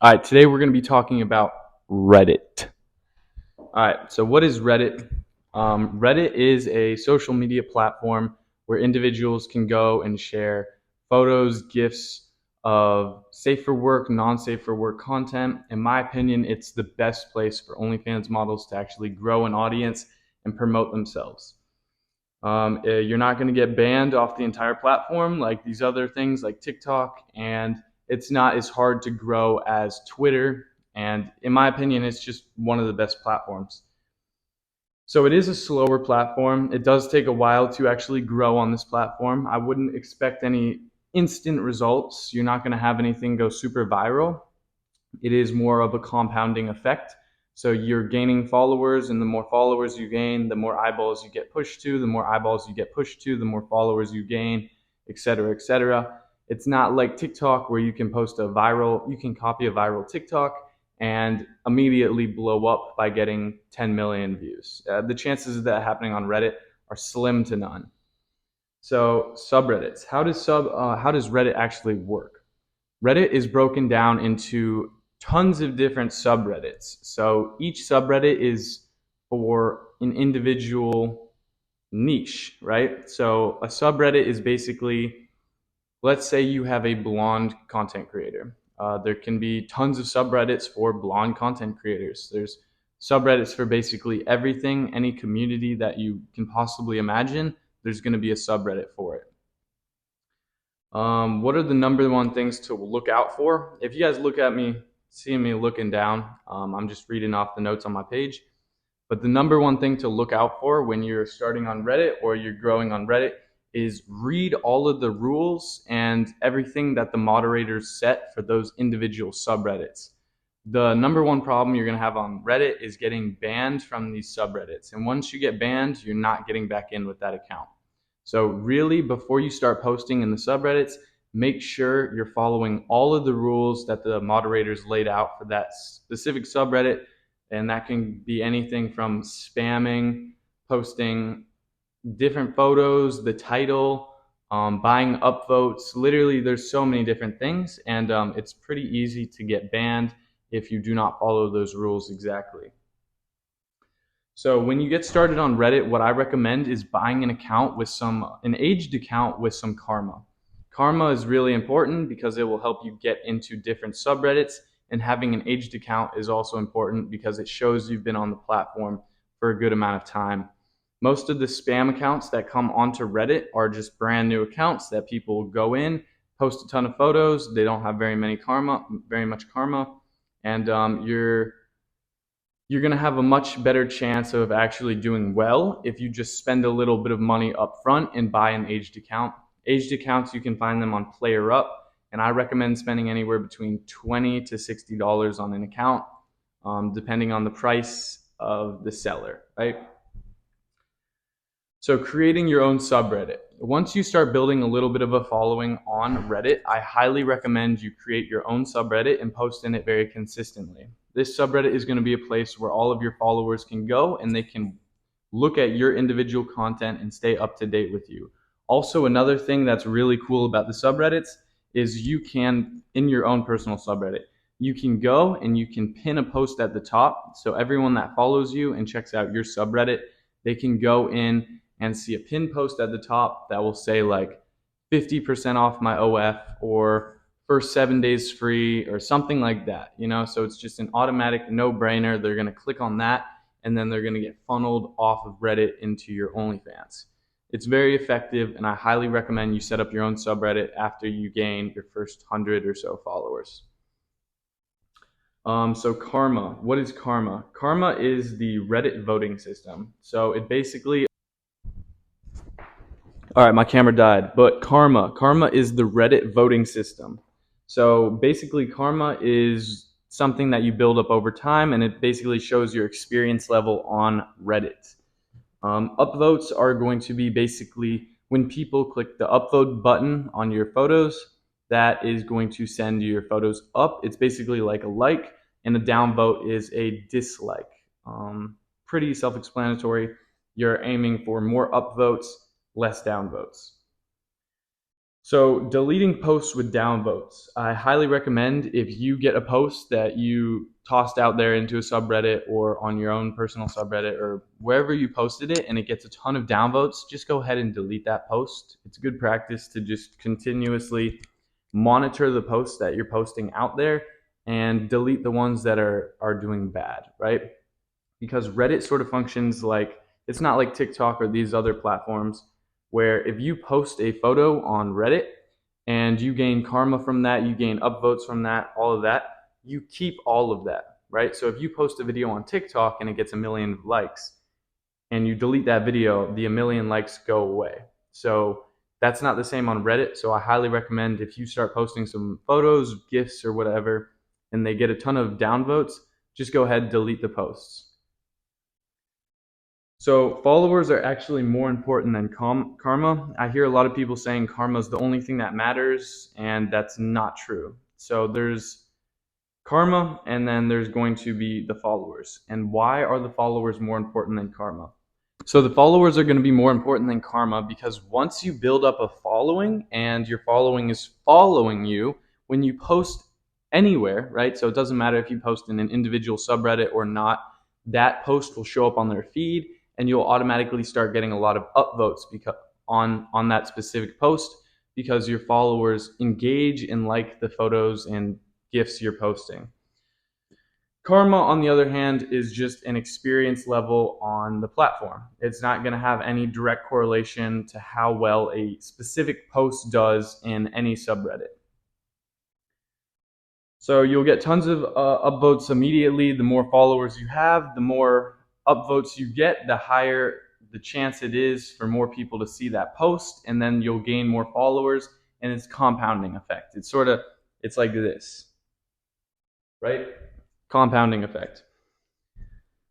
All right, today we're going to be talking about Reddit. All right, so what is Reddit? Reddit is a social media platform where individuals can go and share photos, GIFs of safe for work, non-safe for work content. In my opinion, it's the best place for Onlyfans models to actually grow an audience and promote themselves. You're not going to get banned off the entire platform like these other things like TikTok, and it's not as hard to grow as Twitter. And in my opinion, it's just one of the best platforms. So it is a slower platform. It does take a while to actually grow on this platform. I wouldn't expect any instant results. You're not going to have anything go super viral. It is more of a compounding effect. So you're gaining followers, and the more followers you gain, the more eyeballs you get pushed to, the more eyeballs you get pushed to, the more followers you gain, etc., etc. It's not like TikTok where you can you can copy a viral TikTok and immediately blow up by getting 10 million views. The chances of that happening on Reddit are slim to none. So subreddits, how does Reddit actually work? Reddit is broken down into tons of different subreddits. So each subreddit is for an individual niche, right? So a subreddit is basically, let's say you have a blonde content creator. There can be tons of subreddits for blonde content creators. There's subreddits for basically everything, any community that you can possibly imagine, there's going to be a subreddit for it. What are the number one things to look out for? If you guys look at me, see me looking down, I'm just reading off the notes on my page. But the number one thing to look out for when you're starting on Reddit or you're growing on Reddit is read all of the rules and everything that the moderators set for those individual subreddits. The number one problem you're going to have on Reddit is getting banned from these subreddits. And once you get banned, you're not getting back in with that account. So really, before you start posting in the subreddits, make sure you're following all of the rules that the moderators laid out for that specific subreddit. And that can be anything from spamming, posting different photos, the title, buying upvotes. Literally, there's so many different things, and it's pretty easy to get banned if you do not follow those rules exactly. So when you get started on Reddit, what I recommend is buying an aged account with some karma. Karma is really important because it will help you get into different subreddits, and having an aged account is also important because it shows you've been on the platform for a good amount of time. Most of the spam accounts that come onto Reddit are just brand new accounts that people go in, post a ton of photos. They don't have very much karma, and you're going to have a much better chance of actually doing well if you just spend a little bit of money up front and buy an aged account. Aged accounts, you can find them on PlayerUp, and I recommend spending anywhere between $20 to $60 on an account, depending on the price of the seller, right? So creating your own subreddit. Once you start building a little bit of a following on Reddit, I highly recommend you create your own subreddit and post in it very consistently. This subreddit is going to be a place where all of your followers can go and they can look at your individual content and stay up to date with you. Also, another thing that's really cool about the subreddits is you can, in your own personal subreddit, you can go and you can pin a post at the top. So everyone that follows you and checks out your subreddit, they can go in and see a pin post at the top that will say like 50% off my OF or first 7 days free or something like that, so it's just an automatic no-brainer. They're going to click on that and then they're going to get funneled off of Reddit into your OnlyFans. It's very effective, and I highly recommend you set up your own subreddit after you gain your first 100 or so followers. So karma, what is karma? Karma is the Reddit voting system. So it basically, all right, my camera died, but karma is the Reddit voting system. So basically karma is something that you build up over time, and it basically shows your experience level on Reddit. Upvotes are going to be basically when people click the upvote button on your photos, that is going to send your photos up. It's basically like a like, and a downvote is a dislike. Pretty self-explanatory. You're aiming for more upvotes, less downvotes. So deleting posts with downvotes. I highly recommend if you get a post that you tossed out there into a subreddit or on your own personal subreddit or wherever you posted it and it gets a ton of downvotes, just go ahead and delete that post. It's good practice to just continuously monitor the posts that you're posting out there and delete the ones that are doing bad, right? Because Reddit sort of functions like it's not like TikTok or these other platforms where if you post a photo on Reddit and you gain karma from that, you gain upvotes from that, all of that, you keep all of that, right? So if you post a video on TikTok and it gets a million likes and you delete that video, the a million likes go away. So that's not the same on Reddit. So I highly recommend if you start posting some photos, GIFs, or whatever, and they get a ton of downvotes, just go ahead and delete the posts. So followers are actually more important than karma. I hear a lot of people saying karma is the only thing that matters, and that's not true. So there's karma, and then there's going to be the followers. And why are the followers more important than karma? So the followers are going to be more important than karma because once you build up a following and your following is following you, when you post anywhere, right? So it doesn't matter if you post in an individual subreddit or not, that post will show up on their feed and you'll automatically start getting a lot of upvotes because on that specific post because your followers engage and like the photos and GIFs you're posting. Karma, on the other hand, is just an experience level on the platform. It's not going to have any direct correlation to how well a specific post does in any subreddit. So you'll get tons of upvotes immediately. The more followers you have, the more upvotes you get, the higher the chance it is for more people to see that post, and then you'll gain more followers, and it's compounding effect. It's like this, right? Compounding effect.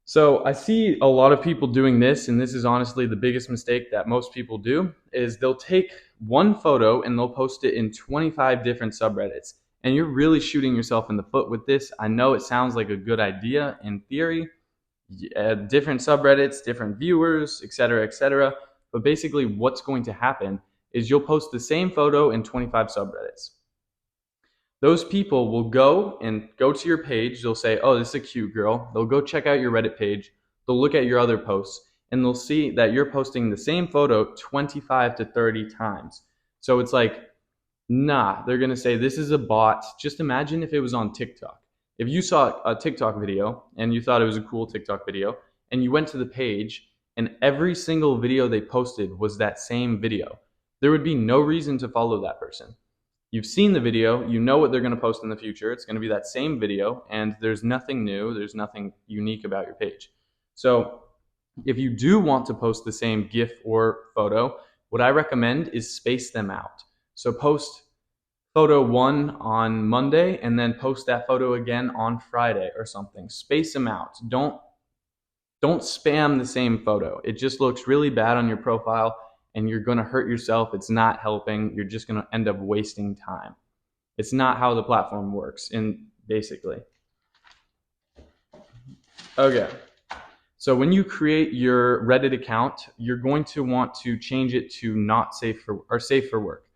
So I see a lot of people doing this, and this is honestly the biggest mistake that most people do, is they'll take one photo and they'll post it in 25 different subreddits. And you're really shooting yourself in the foot with this. I know it sounds like a good idea in theory, different subreddits, different viewers, etc. But basically what's going to happen is you'll post the same photo in 25 subreddits. Those people will go to your page. They'll say, oh, this is a cute girl. They'll go check out your Reddit page. They'll look at your other posts and they'll see that you're posting the same photo 25 to 30 times. So it's like, nah, they're going to say this is a bot. Just imagine if it was on TikTok. If you saw a TikTok video and you thought it was a cool TikTok video and you went to the page and every single video they posted was that same video, there would be no reason to follow that person. You've seen the video, you know what they're going to post in the future. It's going to be that same video, and there's nothing new, there's nothing unique about your page. So if you do want to post the same GIF or photo, what I recommend is space them out. So post photo 1 on Monday, and then post that photo again on Friday or something. Space them out. Don't spam the same photo. It just looks really bad on your profile and you're going to hurt yourself. It's not helping. You're just going to end up wasting time. It's not how the platform works, basically. Okay. So when you create your Reddit account, you're going to want to change it to not safe for safe for work.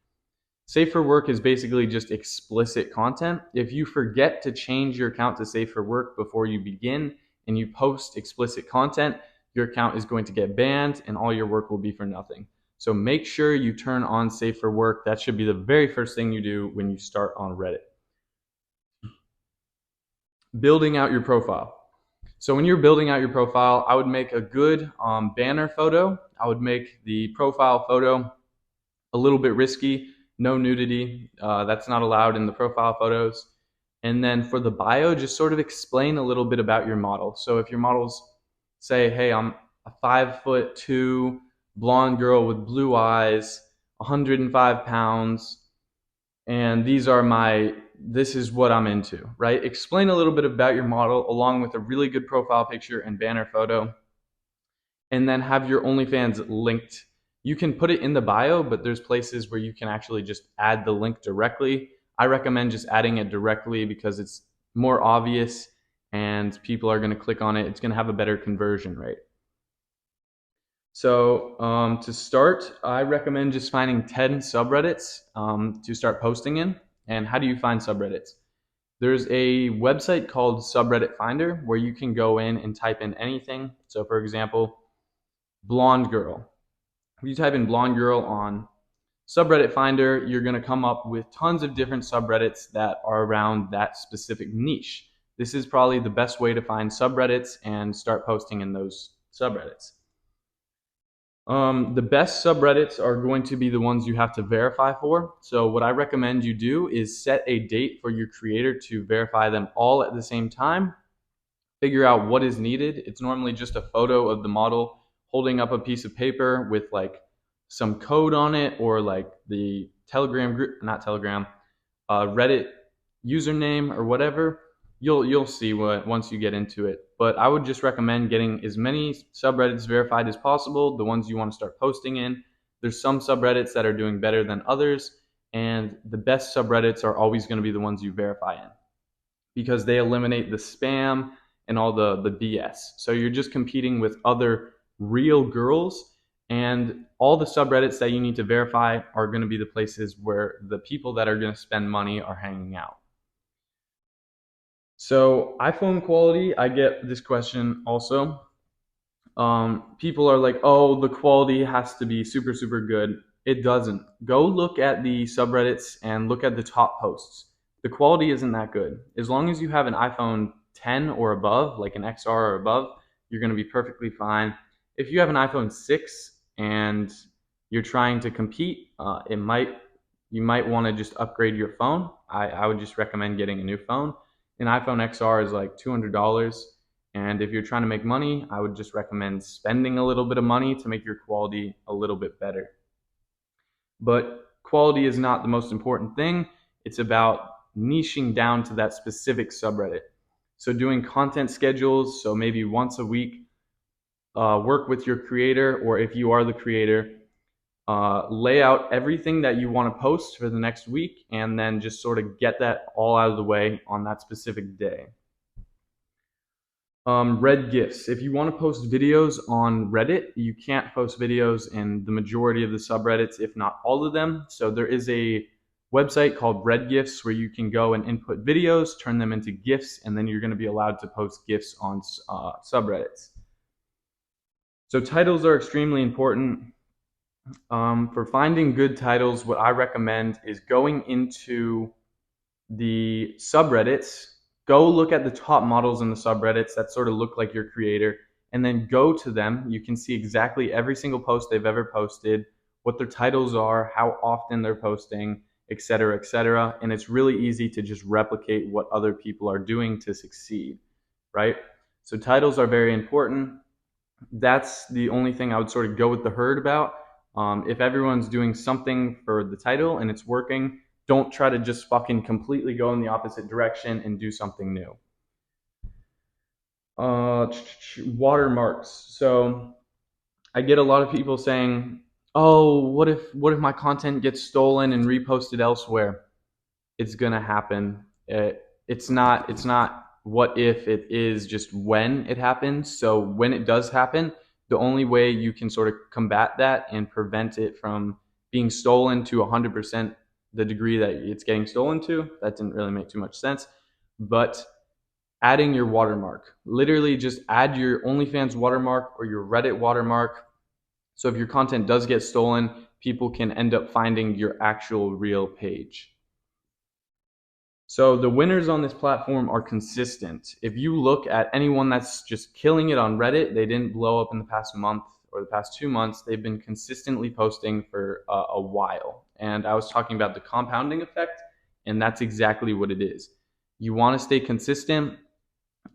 Safe for work is basically just explicit content. If you forget to change your account to safe for work before you begin and you post explicit content, your account is going to get banned and all your work will be for nothing. So make sure you turn on safe for work. That should be the very first thing you do when you start on Reddit. Building out your profile. So when you're building out your profile, I would make a good banner photo. I would make the profile photo a little bit risky. No nudity. That's not allowed in the profile photos. And then for the bio, just sort of explain a little bit about your model. So if your models say, hey, I'm a 5'2" blonde girl with blue eyes, 105 pounds, and this is what I'm into, right? Explain a little bit about your model along with a really good profile picture and banner photo, and then have your OnlyFans linked. You can put it in the bio, but there's places where you can actually just add the link directly. I recommend just adding it directly because it's more obvious and people are going to click on it. It's going to have a better conversion rate. To start, I recommend just finding 10 subreddits to start posting in. And how do you find subreddits? There's a website called Subreddit Finder where you can go in and type in anything. So, for example, blonde girl. If you type in blonde girl on Subreddit Finder, you're going to come up with tons of different subreddits that are around that specific niche. This is probably the best way to find subreddits and start posting in those subreddits. The best subreddits are going to be the ones you have to verify for. So what I recommend you do is set a date for your creator to verify them all at the same time. Figure out what is needed. It's normally just a photo of the model holding up a piece of paper with like some code on it, or like the Telegram group, not Telegram, Reddit username or whatever. You'll see what once you get into it. But I would just recommend getting as many subreddits verified as possible, the ones you want to start posting in. There's some subreddits that are doing better than others, and the best subreddits are always going to be the ones you verify in, because they eliminate the spam and all the BS. So you're just competing with other real girls, and all the subreddits that you need to verify are going to be the places where the people that are going to spend money are hanging out. So iPhone quality, I get this question also. People are like, oh, the quality has to be super, super good. It doesn't. Go look at the subreddits and look at the top posts. The quality isn't that good. As long as you have an iPhone 10 or above, like an XR or above, you're going to be perfectly fine. If you have an iPhone 6 and you're trying to compete, you might want to just upgrade your phone. I would just recommend getting a new phone. An iPhone XR is like $200. And if you're trying to make money, I would just recommend spending a little bit of money to make your quality a little bit better. But quality is not the most important thing. It's about niching down to that specific subreddit. So doing content schedules, so maybe once a week, work with your creator, or if you are the creator, lay out everything that you want to post for the next week, and then just sort of get that all out of the way on that specific day. Red gifts. If you want to post videos on Reddit, you can't post videos in the majority of the subreddits, if not all of them. So there is a website called Red Gifts where you can go and input videos, turn them into GIFs, and then you're going to be allowed to post GIFs on subreddits. So titles are extremely important. For finding good titles, what I recommend is going into the subreddits. Go look at the top models in the subreddits that sort of look like your creator, and then go to them. You can see exactly every single post they've ever posted, what their titles are, how often they're posting, etc., etc. And it's really easy to just replicate what other people are doing to succeed, right? So titles are very important. That's the only thing I would sort of go with the herd about. If everyone's doing something for the title and it's working, don't try to just fucking completely go in the opposite direction and do something new. Watermarks. So I get a lot of people saying, "Oh, what if my content gets stolen and reposted elsewhere?" It's gonna happen. It's not what if, it is just when it happens. So when it does happen, the only way you can sort of combat that and prevent it from being stolen to 100% the degree that it's getting stolen to, that didn't really make too much sense, but adding your watermark. Literally just add your OnlyFans watermark or your Reddit watermark. So if your content does get stolen, people can end up finding your actual real page. So the winners on this platform are consistent. If you look at anyone that's just killing it on Reddit, they didn't blow up in the past month or the past 2 months. They've been consistently posting for a while. And I was talking about the compounding effect, and that's exactly what it is. You want to stay consistent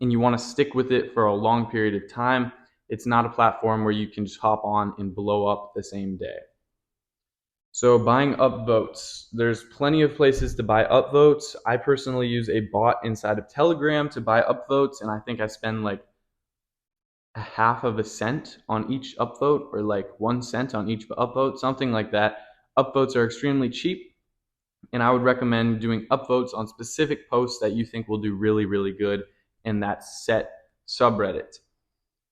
and you want to stick with it for a long period of time. It's not a platform where you can just hop on and blow up the same day. So buying upvotes, there's plenty of places to buy upvotes. I personally use a bot inside of Telegram to buy upvotes, and I think I spend like a half of a cent on each upvote, or like 1 cent on each upvote, something like that. Upvotes are extremely cheap, and I would recommend doing upvotes on specific posts that you think will do really, really good in that set subreddit.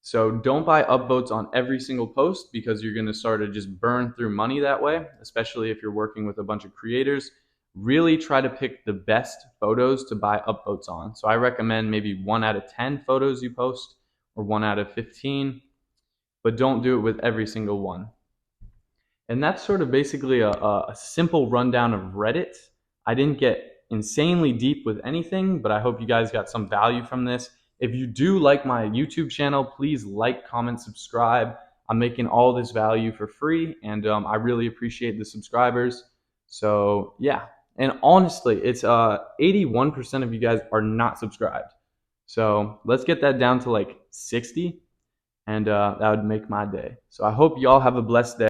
So don't buy upvotes on every single post because you're going to start to just burn through money that way, especially if you're working with a bunch of creators. Really try to pick the best photos to buy upvotes on. So I recommend maybe 1 out of 10 photos you post or 1 out of 15, but don't do it with every single one. And that's sort of basically a simple rundown of Reddit. I didn't get insanely deep with anything, but I hope you guys got some value from this. If you do like my YouTube channel, please like, comment, subscribe. I'm making all this value for free, and I really appreciate the subscribers. So yeah, and honestly, it's 81% of you guys are not subscribed. So let's get that down to like 60, and that would make my day. So I hope y'all have a blessed day.